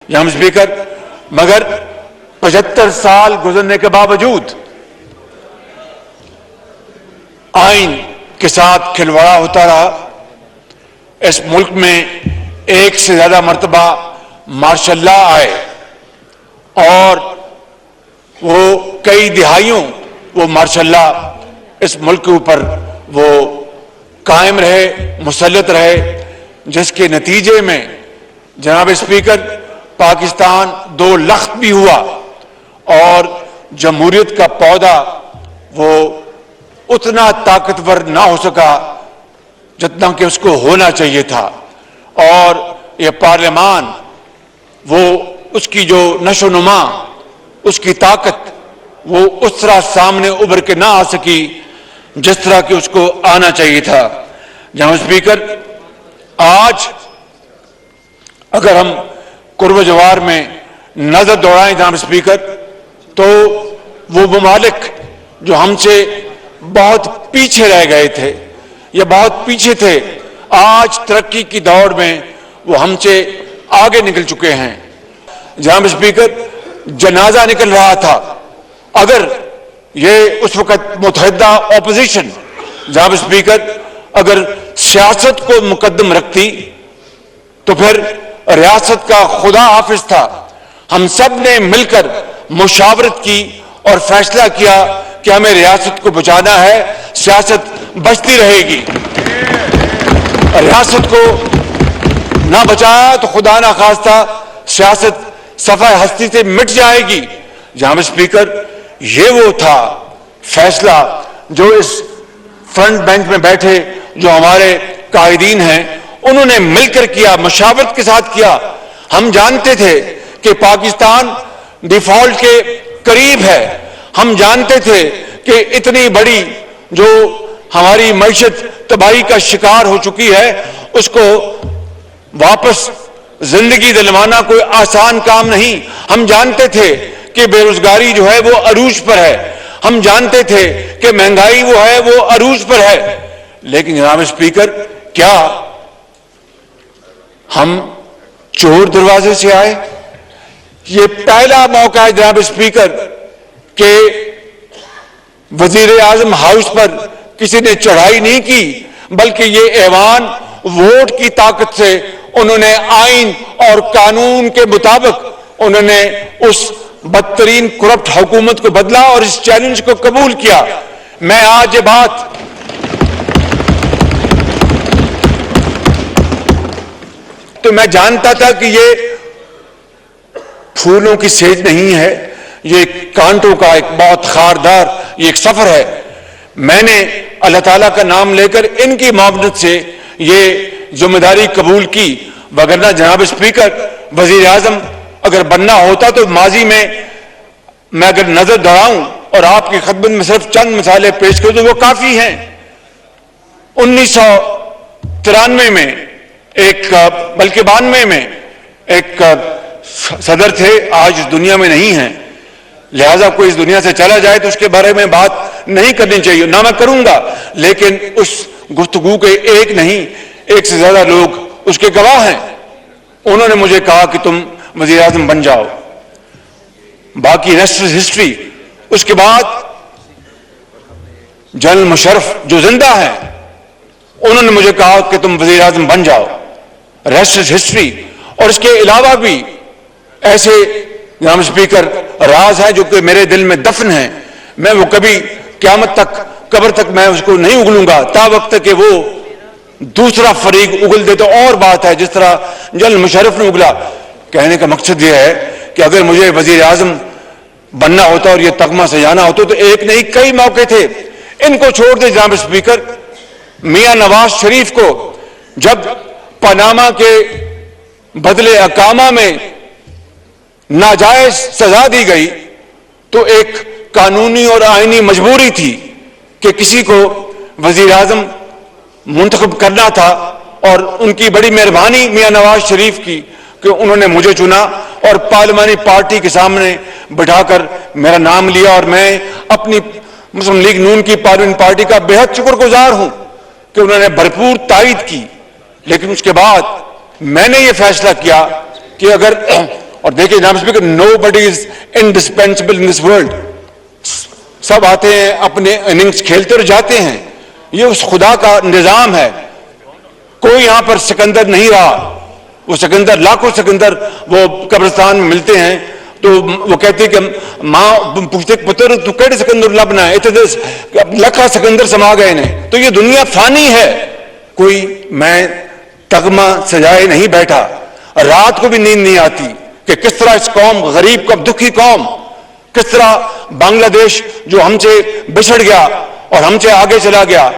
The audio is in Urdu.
جناب اسپیکر، مگر 75 سال گزرنے کے باوجود آئین کے ساتھ کھلواڑا ہوتا رہا۔ اس ملک میں ایک سے زیادہ مرتبہ مارشل لا آئے اور وہ کئی دہائیوں وہ مارشل لا اس ملک کے اوپر وہ قائم رہے، مسلط رہے، جس کے نتیجے میں جناب اسپیکر پاکستان 2 لخت بھی ہوا اور جمہوریت کا پودا وہ اتنا طاقتور نہ ہو سکا جتنا کہ اس کو ہونا چاہیے تھا، اور یہ پارلیمان وہ اس کی جو نشو نما، اس کی طاقت وہ اس طرح سامنے ابھر کے نہ آ سکی جس طرح کہ اس کو آنا چاہیے تھا۔ جناب اسپیکر، آج اگر ہم قرب جوار میں نظر دوڑائیں جناب اسپیکر، تو وہ ممالک جو ہم سے بہت پیچھے رہ گئے تھے یا بہت پیچھے تھے، آج ترقی کی دوڑ میں وہ ہم سے آگے نکل چکے ہیں۔ جناب اسپیکر، جنازہ نکل رہا تھا، اگر یہ اس وقت متحدہ اپوزیشن جناب اسپیکر اگر سیاست کو مقدم رکھتی تو پھر ریاست کا خدا حافظ تھا۔ ہم سب نے مل کر مشاورت کی اور فیصلہ کیا کہ ہمیں ریاست کو بچانا ہے، سیاست بچتی رہے گی۔ ریاست کو نہ بچایا تو خدا نہ خواستہ سیاست صفحہ ہستی سے مٹ جائے گی۔ جناب اسپیکر، یہ وہ تھا فیصلہ جو اس فرنٹ بینچ میں بیٹھے جو ہمارے قائدین ہیں انہوں نے مل کر کیا، مشاورت کے ساتھ کیا۔ ہم جانتے تھے کہ پاکستان ڈیفالٹ کے قریب ہے، ہم جانتے تھے کہ اتنی بڑی جو ہماری معیشت تباہی کا شکار ہو چکی ہے، اس کو واپس زندگی دلوانا کوئی آسان کام نہیں۔ ہم جانتے تھے کہ بے روزگاری جو ہے وہ عروج پر ہے، ہم جانتے تھے کہ مہنگائی وہ ہے وہ عروج پر ہے، لیکن جناب اسپیکر کیا ہم چور دروازے سے آئے؟ یہ پہلا موقع ہے جناب اسپیکر کہ وزیر اعظم ہاؤس پر کسی نے چڑھائی نہیں کی، بلکہ یہ ایوان ووٹ کی طاقت سے انہوں نے آئین اور قانون کے مطابق انہوں نے اس بدترین کرپٹ حکومت کو بدلا اور اس چیلنج کو قبول کیا۔ میں آج یہ بات تو میں جانتا تھا کہ یہ پھولوں کی سیج نہیں ہے، یہ کانٹوں کا ایک بہت خاردار یہ ایک سفر ہے۔ میں نے اللہ تعالیٰ کا نام لے کر ان کی معاونت سے یہ ذمہ داری قبول کی، وگرنہ جناب اسپیکر وزیر اعظم اگر بننا ہوتا تو ماضی میں اگر نظر دوڑاؤں اور آپ کی خدمت میں صرف چند مثالیں پیش کروں تو وہ کافی ہیں۔ 1993 میں بلکہ 92 میں ایک صدر تھے، آج اس دنیا میں نہیں ہیں، لہذا کوئی اس دنیا سے چلا جائے تو اس کے بارے میں بات نہیں کرنی چاہیے، نہ میں کروں گا، لیکن اس گفتگو کے ایک نہیں ایک سے زیادہ لوگ اس کے گواہ ہیں۔ انہوں نے مجھے کہا کہ تم وزیر اعظم بن جاؤ، باقی ریسٹ از ہسٹری۔ اس کے بعد جنرل مشرف جو زندہ ہیں انہوں نے مجھے کہا کہ تم وزیر اعظم بن جاؤ، ریسٹ از ہسٹری۔ اور اس کے علاوہ بھی ایسے جناب اسپیکر راز ہیں جو کہ میرے دل میں دفن ہیں، میں وہ کبھی قیامت تک قبر تک میں اس کو نہیں اگلوں گا، تا وقت کہ وہ دوسرا فریق اگل دے تو اور بات ہے، جس طرح جنرل مشرف نے اگلا۔ کہنے کا مقصد یہ ہے کہ اگر مجھے وزیر اعظم بننا ہوتا اور یہ تغمہ سجانا ہوتا تو ایک نہیں کئی موقع تھے۔ ان کو چھوڑ دے جناب اسپیکر، میاں نواز شریف کو جب پاناما کے بدلے اقامہ میں ناجائز سزا دی گئی تو ایک قانونی اور آئینی مجبوری تھی کہ کسی کو وزیر اعظم منتخب کرنا تھا، اور ان کی بڑی مہربانی میاں نواز شریف کی کہ انہوں نے مجھے چنا اور پارلیمانی پارٹی کے سامنے بٹھا کر میرا نام لیا، اور میں اپنی مسلم لیگ نون کی پارلیمانی پارٹی کا بے حد شکر گزار ہوں کہ انہوں نے بھرپور تائید کی۔ لیکن اس کے بعد میں نے یہ فیصلہ کیا کہ اگر اور دیکھیں جناب speaker, nobody is indispensable in this world. سب آتے ہیں اپنے اننگز کھیلتے اور جاتے ہیں. یہ اس خدا کا نظام ہے. کوئی یہاں پر سکندر نہیں رہا. وہ سکندر, لاکھوں سکندر وہ قبرستان میں ملتے ہیں تو وہ کہتے ہیں کہ ماں پوچھتے پتر تو کیڑے سکندر لبنا ہے, اتنے لکھا سکندر سما گئے نے. تو یہ دنیا فانی ہے. کوئی میں تغمہ سجائے نہیں بیٹھا, رات کو بھی نیند نہیں آتی کہ کس طرح اس قوم, غریب قوم, دکھی قوم, کس طرح بنگلہ دیش جو ہم سے بچھڑ گیا اور ہم سے آگے چلا گیا,